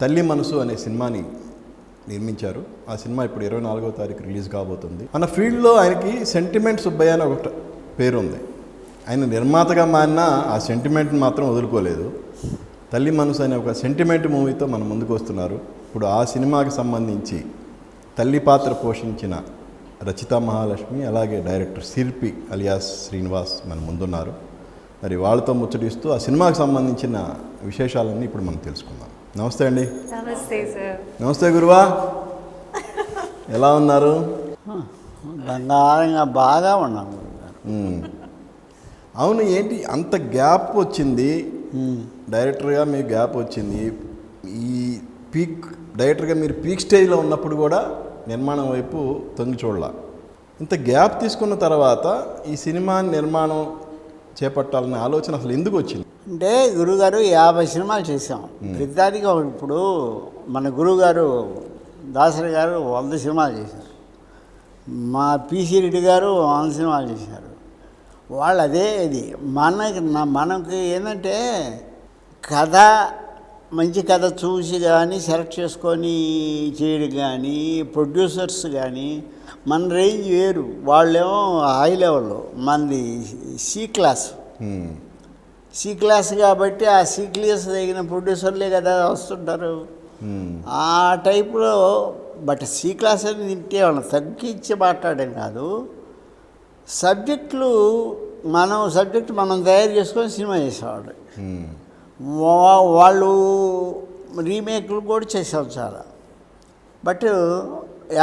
తల్లి మనసు అనే సినిమాని నిర్మించారు. ఆ సినిమా ఇప్పుడు 24వ తారీఖు రిలీజ్ కాబోతుంది. మన ఫీల్డ్లో ఆయనకి సెంటిమెంట్ సుబ్బయ్య అని ఒక పేరు ఉంది. ఆయన నిర్మాతగా మారినా ఆ సెంటిమెంట్ని మాత్రం వదులుకోలేదు. తల్లి మనసు అనే ఒక సెంటిమెంట్ మూవీతో మన ముందుకు వస్తున్నారు. ఇప్పుడు ఆ సినిమాకి సంబంధించి తల్లి పాత్ర పోషించిన రచితా మహాలక్ష్మి, అలాగే డైరెక్టర్ శిల్పి అలియాస్ శ్రీనివాస్ మన ముందున్నారు. మరి వాళ్ళతో ముచ్చటిస్తూ ఆ సినిమాకి సంబంధించిన విశేషాలన్నీ ఇప్పుడు మనం తెలుసుకుందాం. నమస్తే అండి. నమస్తే సార్. నమస్తే గురువా, ఎలా ఉన్నారు? బంగారంగా బాగా ఉన్నాము. అవును, ఏంటి అంత గ్యాప్ వచ్చింది? డైరెక్టర్గా మీకు గ్యాప్ వచ్చింది. ఈ పీక్ డైరెక్టర్గా మీరు పీక్ స్టేజ్లో ఉన్నప్పుడు కూడా నిర్మాణం వైపు తొంగి చూడాల. ఇంత గ్యాప్ తీసుకున్న తర్వాత ఈ సినిమా నిర్మాణం చేపట్టాలనే ఆలోచన అసలు ఎందుకు వచ్చింది? అంటే గురుగారు 50 సినిమాలు చేసాం. ప్రతిదానికి ఇప్పుడు మన గురువుగారు దాసరి గారు 100 సినిమాలు చేశారు. మా పిసి రెడ్డి గారు 100 సినిమాలు చేశారు. వాళ్ళు అదే ఇది మనకి ఏంటంటే కథ, మంచి కథ చూసి కానీ సెలెక్ట్ చేసుకొని చేయడం కానీ, ప్రొడ్యూసర్స్ కానీ మన రేంజ్ వేరు. వాళ్ళేమో హై లెవెల్లో, మనది సి క్లాస్ కాబట్టి ఆ సి క్లాస్ తగిన ప్రొడ్యూసర్లే కదా వస్తుంటారు. ఆ టైప్లో. బట్ సి క్లాస్ అని తింటే వాళ్ళని తగ్గించి మాట్లాడడం కాదు. సబ్జెక్టు మనం తయారు చేసుకొని సినిమా చేసేవాళ్ళు. వాళ్ళు రీమేక్లు కూడా చేసాం చాలా. బట్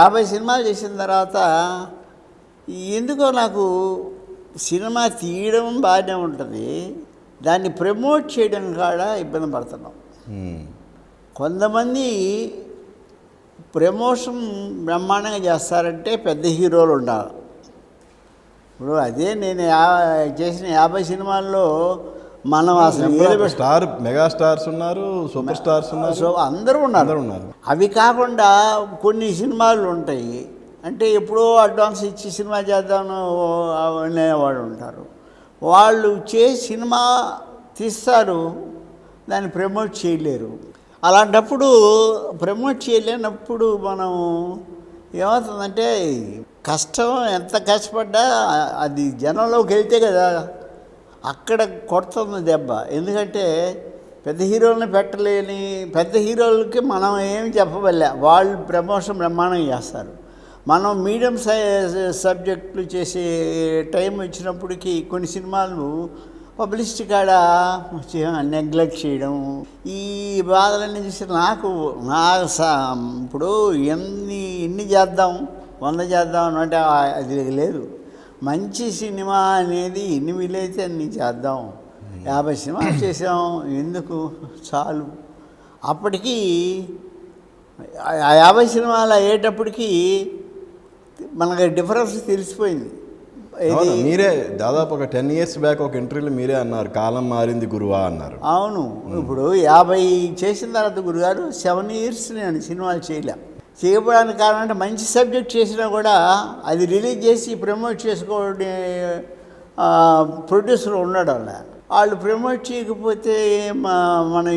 50 సినిమాలు చేసిన తర్వాత ఎందుకో నాకు సినిమా తీయడం బాగానే ఉంటుంది, దాన్ని ప్రమోట్ చేయడం కూడా ఇబ్బంది పడుతున్నాం. కొంతమంది ప్రమోషన్ బ్రహ్మాండంగా చేస్తారంటే పెద్ద హీరోలు ఉండాలి. ఇప్పుడు అదే నేను చేసిన 50 సినిమాల్లో మనం అసలు మెగా స్టార్స్ ఉన్నారు, సూపర్ స్టార్స్ ఉన్నారు, సో అందరూ ఉన్నారు. అవి కాకుండా కొన్ని సినిమాలు ఉంటాయి, అంటే ఎప్పుడో అడ్వాన్స్ ఇచ్చి సినిమా చేద్దామని అనేవాళ్ళు ఉంటారు. వాళ్ళు సినిమా తీస్తారు, దాన్ని ప్రమోట్ చేయలేరు. అలాంటప్పుడు ప్రమోట్ చేయలేనప్పుడు మనం ఏమవుతుందంటే కష్టం, ఎంత కష్టపడ్డా అది జనంలోకి వెళ్తే కదా అక్కడ కొడుతుంది దెబ్బ. ఎందుకంటే పెద్ద హీరోలని పెట్టలేని పెద్ద హీరోలకి మనం ఏమి చెప్పవలే, వాళ్ళు ప్రమోషన్ బ్రహ్మాండం చేస్తారు. మనం మీడియం సబ్జెక్టులు చేసే టైం వచ్చినప్పటికీ కొన్ని సినిమాలు పబ్లిసిటీ కాడ నెగ్లెక్ట్ చేయడం, ఈ బాధలన్నీ చూసి నాకు ఇప్పుడు ఎన్ని చేద్దాం, 100 చేద్దాం అంటే అది లేదు. మంచి సినిమా అనేది ఎన్ని వీలైతే అన్ని చేద్దాం. 50 సినిమాలు చేసాం, ఎందుకు చాలు. అప్పటికి 50 సినిమాలు అయ్యేటప్పటికి మనకి డిఫరెన్స్ తెలిసిపోయింది. మీరే దాదాపు ఒక 10 years బ్యాక్ ఒక ఇంటర్వ్యూలో మీరే అన్నారు, కాలం మారింది గురువా అన్నారు. అవును, ఇప్పుడు 50 చేసిన తర్వాత గురుగారు 7 years నేను సినిమాలు చేయకపోవడానికి కారణం అంటే మంచి సబ్జెక్ట్ చేసినా కూడా అది రిలీజ్ చేసి ప్రమోట్ చేసుకోవడం ప్రొడ్యూసర్ ఉన్నాడు. వాళ్ళు ప్రమోట్ చేయకపోతే మనం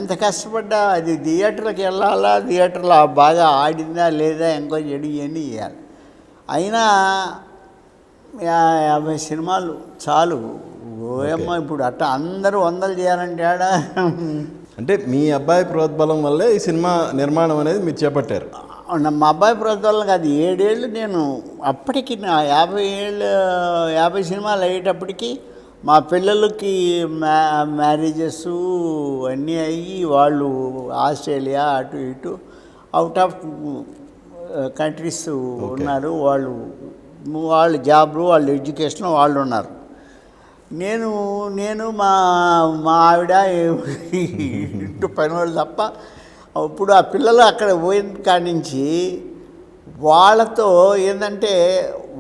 ఎంత కష్టపడ్డా అది థియేటర్కి వెళ్ళాలా, థియేటర్లో బాగా ఆడిందా లేదా ఇంకో చెడు ఇవన్నీ చేయాలి. అయినా 50 సినిమాలు చాలు ఓయమ్మ. ఇప్పుడు అట్ట అందరూ 100 చేయాలంటే అంటే మీ అబ్బాయి ప్రోద్బలం వల్లే ఈ సినిమా నిర్మాణం అనేది మీరు చేపట్టారు. మా అబ్బాయి ప్రోద్బలం కాదు, 7 ఏళ్ళు నేను అప్పటికి 50 సినిమాలు అయ్యేటప్పటికి మా పిల్లలకి మ్యారేజెస్ అన్నీ అయ్యి వాళ్ళు ఆస్ట్రేలియా అటు ఇటు అవుట్ ఆఫ్ కంట్రీస్ ఉన్నారు. వాళ్ళు జాబ్లు, వాళ్ళు ఎడ్యుకేషన్ వాళ్ళు ఉన్నారు. నేను మా ఆవిడ ఇంటి పని వాళ్ళు తప్ప. ఇప్పుడు ఆ పిల్లలు అక్కడ పోయిన కాడి నుంచి వాళ్ళతో ఏంటంటే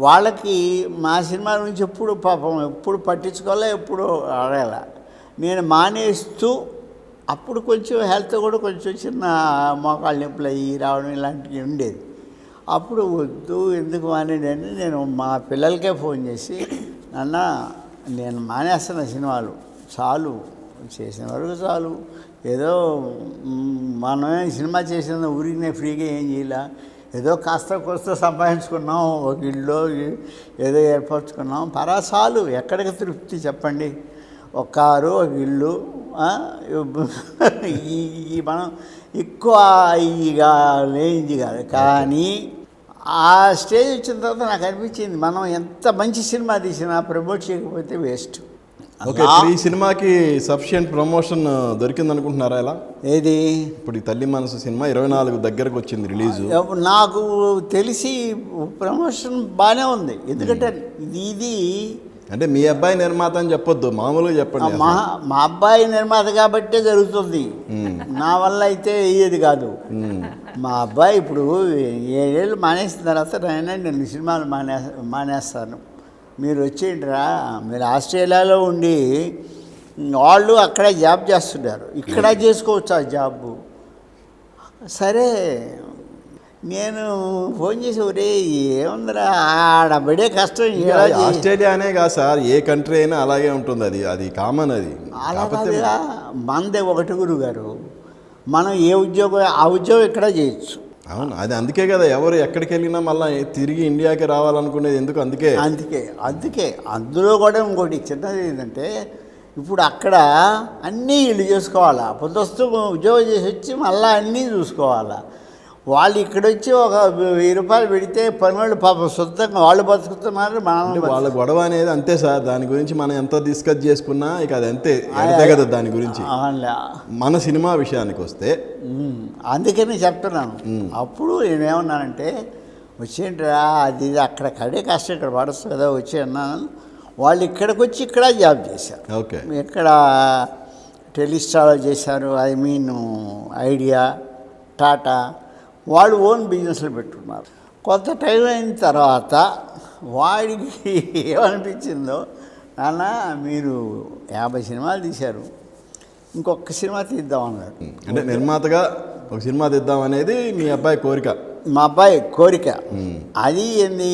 వాళ్ళకి మా సినిమా నుంచి ఎప్పుడు పాపం ఎప్పుడు పట్టించుకోలే, ఎప్పుడు అడగాల. నేను మానేస్తూ అప్పుడు కొంచెం హెల్త్ కూడా కొంచెం చిన్న మోకాళ్ళ నొప్పులు అయ్యి రావడం ఇలాంటివి ఉండేది. అప్పుడు వద్దు ఎందుకు మానేడని నేను మా పిల్లలకే ఫోన్ చేసి, నాన్న నేను మానేస్తున్న సినిమాలు చాలు, చేసిన వరకు చాలు, ఏదో మనమే సినిమా చేసిన ఊరికినే ఫ్రీగా ఏం చేయాల, ఏదో కాస్త కోస్త సంపాదించుకున్నాం, ఒక ఇల్లు ఏదో ఏర్పరచుకున్నాం, పరాసాలు ఎక్కడికి తృప్తి చెప్పండి. ఒక కారు, ఒక ఇల్లు, ఈ మనం ఎక్కువ ఇక లేనిది కాదు. కానీ ఆ స్టేజ్ వచ్చిన తర్వాత నాకు అనిపించింది, మనం ఎంత మంచి సినిమా తీసినా ప్రమోట్ చేయకపోతే వేస్ట్. ఓకే, ఈ సినిమాకి సఫిషియెంట్ ప్రమోషన్ దొరికింది అనుకుంటున్నారా? ఎలా ఏది ఇప్పుడు ఈ తల్లి మనసు సినిమా 24 దగ్గరకు వచ్చింది రిలీజు. నాకు తెలిసి ప్రమోషన్ బాగానే ఉంది. ఎందుకంటే ఇది అంటే మీ అబ్బాయి నిర్మాత అని చెప్పొద్దు, మామూలుగా చెప్పండి. మా అబ్బాయి నిర్మాత కాబట్టే జరుగుతుంది, నా వల్ల అయితే అయ్యేది కాదు. మా అబ్బాయి ఇప్పుడు 7 ఏళ్ళు మానేసిన తర్వాత నేను సినిమాలు మానేస్తాను, మీరు వచ్చేయండిరా. మీరు ఆస్ట్రేలియాలో ఉండి వాళ్ళు అక్కడే జాబ్ చేస్తున్నారు, ఇక్కడ చేసుకోవచ్చు ఆ జాబు. సరే నేను ఫోన్ చేసి, ఒరే ఏముందిరా ఆడబడే కష్టం. ఆస్ట్రేలియా అనే కాదు సార్, ఏ కంట్రీ అయినా అలాగే ఉంటుంది, అది కామన్. అది అలాగా మనదే ఒకటి గురుగారు, మనం ఏ ఉద్యోగం ఆ ఉద్యోగం ఇక్కడ చేయొచ్చు. అవును, అది అందుకే కదా ఎవరు ఎక్కడికి వెళ్ళినా మళ్ళీ తిరిగి ఇండియాకి రావాలనుకునేది ఎందుకు, అందుకే అందులో కూడా ఇంకోటి చిన్నది ఏంటంటే, ఇప్పుడు అక్కడ అన్నీ వీళ్ళు చేసుకోవాలా, పొద్దుస్తూ ఉద్యోగం చేసి వచ్చి మళ్ళీ అన్నీ చూసుకోవాలా. వాళ్ళు ఇక్కడ వచ్చి ఒక 1000 రూపాయలు పెడితే పనులు పాపం సొంతంగా వాళ్ళు బతుకుతున్నారు. వాళ్ళ గొడవ అనేది అంతే సార్, దాని గురించి మనం ఎంత డిస్కస్ చేసుకున్నా ఇక అది అంతే కదా. దాని గురించి మన సినిమా విషయానికి వస్తే అందుకని చెప్తున్నాను. అప్పుడు నేనేమన్నానంటే, వచ్చేంటిరా అది అక్కడ కడే కష్టం, ఇక్కడ పడుతుంది కదా వచ్చి అన్నాను. వాళ్ళు ఇక్కడికి వచ్చి ఇక్కడ జాబ్ చేశారు. ఓకే, ఇక్కడ టెలిస్టార్లో చేశారు, ఐడియా, టాటా, వాళ్ళు ఓన్ బిజినెస్లు పెట్టుకున్నారు. కొంత టైం అయిన తర్వాత వాడికి ఏమనిపించిందో, నాన్న మీరు 50 సినిమాలు తీశారు, ఇంకొక సినిమా తీద్దామన్నాడు. అంటే నిర్మాతగా ఒక సినిమా తీద్దాం అనేది మీ అబ్బాయి కోరిక? మా అబ్బాయి కోరిక. అది ఏంది,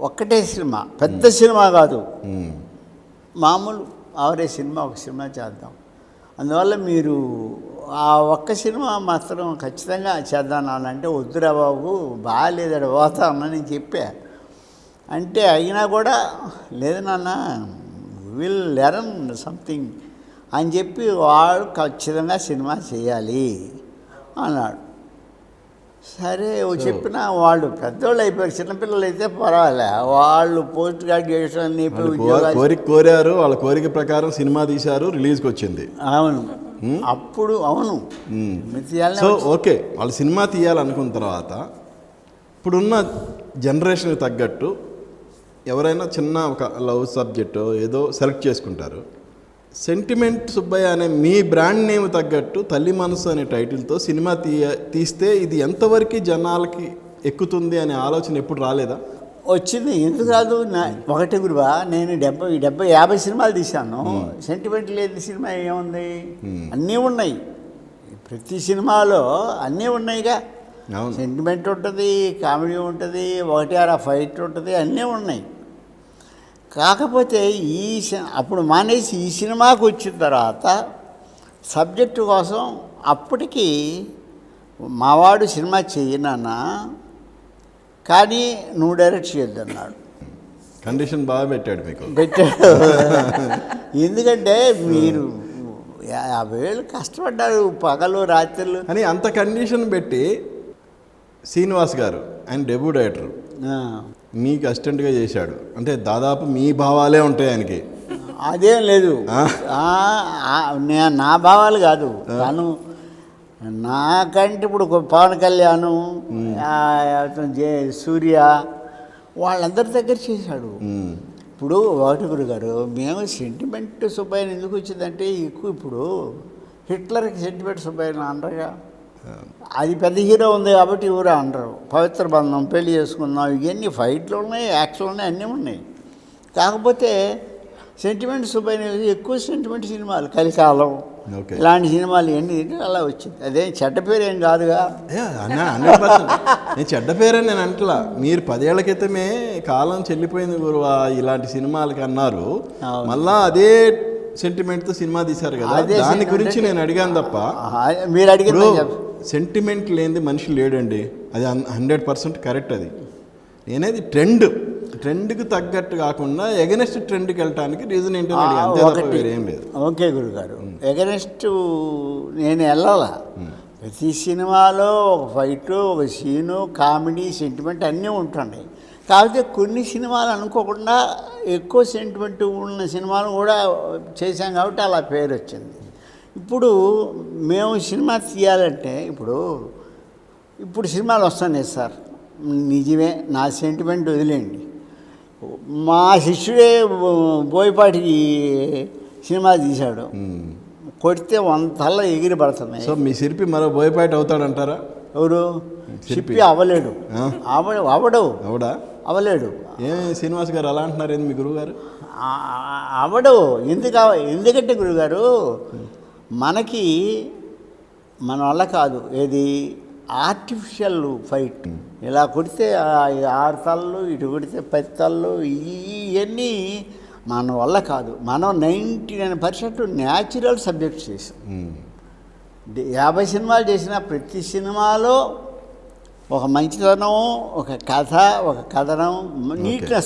ఒక్కటే సినిమా, పెద్ద సినిమా కాదు, మామూలు ఆవరే సినిమా, ఒక సినిమా చేద్దాం. అందువల్ల మీరు ఆ ఒక్క సినిమా మాత్రం ఖచ్చితంగా చేద్దాం అంటే, వద్దురా బాబు బాగాలేదాడు పోతా అన్నా నేను చెప్పా. అంటే అయినా కూడా లేదు నాన్న విల్ లెర్న్ సంథింగ్ అని చెప్పి వాడు ఖచ్చితంగా సినిమా చేయాలి అన్నాడు. సరే చెప్పిన వాళ్ళు పెద్దవాళ్ళు అయిపోయారు, చిన్నపిల్లలు అయితే పర్వాలే, వాళ్ళు పోస్ట్ గ్రాడ్యుయేషన్ కోరారు, వాళ్ళ కోరిక ప్రకారం సినిమా తీశారు, రిలీజ్కి వచ్చింది. అవును, అప్పుడు అవును. సో ఓకే, వాళ్ళు సినిమా తీయాలనుకున్న తర్వాత ఇప్పుడున్న జనరేషన్కి తగ్గట్టు ఎవరైనా చిన్న ఒక లవ్ సబ్జెక్టు ఏదో సెలెక్ట్ చేసుకుంటారు. సెంటిమెంట్ సుబ్బయ్య అనే మీ బ్రాండ్ నేమ్ తగ్గట్టు తల్లి మనసు అనే టైటిల్తో సినిమా తీస్తే ఇది ఎంతవరకు జనాలకి ఎక్కుతుంది అనే ఆలోచన ఎప్పుడు రాలేదా? వచ్చింది, ఎందుకు రాదు. ఒకటి గురువా, నేను 50 సినిమాలు తీశాను, సెంటిమెంట్ లేని సినిమా ఏముంది? అన్నీ ఉన్నాయి, ప్రతి సినిమాలో అన్నీ ఉన్నాయిగా. సెంటిమెంట్ ఉంటుంది, కామెడీ ఉంటుంది, 1 ఫైట్ ఉంటుంది, అన్నీ ఉన్నాయి. కాకపోతే అప్పుడు మానేసి ఈ సినిమాకు వచ్చిన తర్వాత సబ్జెక్టు కోసం అప్పటికి మావాడు సినిమా చెయ్యనన్నా, కానీ నువ్వు డైరెక్ట్ చేయొద్దు అన్నాడు. కండిషన్ బాగా పెట్టాడు. ఎందుకంటే మీరు 50 ఏళ్ళు కష్టపడ్డారు, పగలు రాత్రులు అని. అంత కండిషన్ పెట్టి శ్రీనివాస్ గారు ఆయన డెబ్యూ డైరెక్టర్ మీకు అసిస్టెంట్గా చేశాడు అంటే దాదాపు మీ భావాలే ఉంటాయి ఆయనకి. అదేం లేదు, నా భావాలు కాదు. తను నాకంటే ఇప్పుడు పవన్ కళ్యాణ్, సూర్య వాళ్ళందరి దగ్గర చేశాడు. ఇప్పుడు వాటుగురు గారు, మేము సెంటిమెంట్ సుబ్బయ్యని ఎందుకు వచ్చిందంటే ఎక్కువ ఇప్పుడు హిట్లర్కి సెంటిమెంట్ సుబ్బయ్యని అనరుగా, అది పెద్ద హీరో ఉంది కాబట్టి ఎవరు అనరు. పవిత్ర బంధం, పెళ్లి చేసుకుందాం, ఇవన్నీ ఫైట్లు ఉన్నాయి, యాక్షన్ ఉన్నాయి, అన్నీ ఉన్నాయి. కాకపోతే సెంటిమెంట్ సుబ్బయ్య ఎక్కువ సెంటిమెంట్ సినిమాలు, కలికాలం ఇలాంటి సినిమాలు ఇవన్నీ అలా వచ్చింది. అదే చెడ్డ పేరు ఏం కాదుగా. నేను చెడ్డ పేరని నేను అంటలా, మీరు 10 ఏళ్ల క్రితమే కాలం చెల్లిపోయింది గురువా ఇలాంటి సినిమాలకి అన్నారు. మళ్ళా అదే సెంటిమెంట్తో సినిమా తీశారు కదా, అదే దాని sentiment గురించి నేను అడిగాను తప్ప మీరు అడిగిన సెంటిమెంట్ లేనిది మనిషి లేడండి. అది 100% కరెక్ట్. అది నేనేది ట్రెండ్కి తగ్గట్టు కాకుండా ఎగనెస్ట్ ట్రెండ్కి వెళ్ళటానికి రీజన్ ఏంటో అంతే తప్ప వేరేం లేదు. ఓకే గురుగారు, ఎగనెస్ట్ నేను వెళ్ళాలా. ప్రతి సినిమాలో ఒక ఫైటు, ఒక సీను, కామెడీ, సెంటిమెంట్ అన్నీ ఉంటున్నాయి. కాకపోతే కొన్ని సినిమాలు అనుకోకుండా ఎక్కువ సెంటిమెంట్ ఉన్న సినిమాలు కూడా చేశాం కాబట్టి అలా పేరు వచ్చింది. ఇప్పుడు మేము సినిమా తీయాలంటే ఇప్పుడు సినిమాలు వస్తున్నాయి సార్, నిజమే. నా సెంటిమెంట్ వదిలేండి. మా శిష్యుడే బోయపాటి సినిమా తీశాడు, కొడితే 100 తల్ల ఎగిరి పడుతున్నాయి. సో మీ శిల్పి మరో బోయపాటి అవుతాడంటారా? ఎవరు శిల్పి అవ్వలేడు. అవ్వలేడు. శ్రీనివాస్ గారు అలా అంటున్నారు ఏంది మీ గురువు గారు? అవడు. ఎందుకంటే గురుగారు మనకి మన వల్ల కాదు. ఏది ఆర్టిఫిషియల్ ఫైట్, ఇలా కొడితే 6 తలలు, ఇటు కొడితే 10 తలలు, ఇవన్నీ మన వల్ల కాదు. మనం 99% న్యాచురల్ సబ్జెక్ట్ చేసాం. 50 సినిమాలు చేసిన ప్రతి సినిమాలో ఒక మంచితనం, ఒక కథ, ఒక కథనం, నీట్నెస్